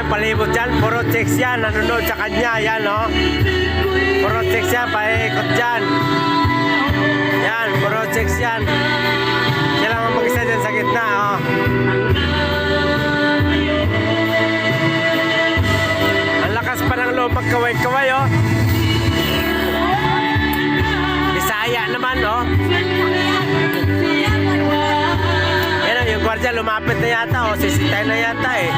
yan, palibot yan. Puro chicks yan, nanonood sa kanya. Yan, oh. Puro chicks yan, paikot dyan. Yan, puro chicks yan. Siya lang ang mag-isa dyan sa gitna, oh. Ang lakas pa ng loob magkaway-kaway, oh. Bisaya naman, oh. Yan, yung gwardiya lumapit na yata, oh. Sisitay na yata, eh.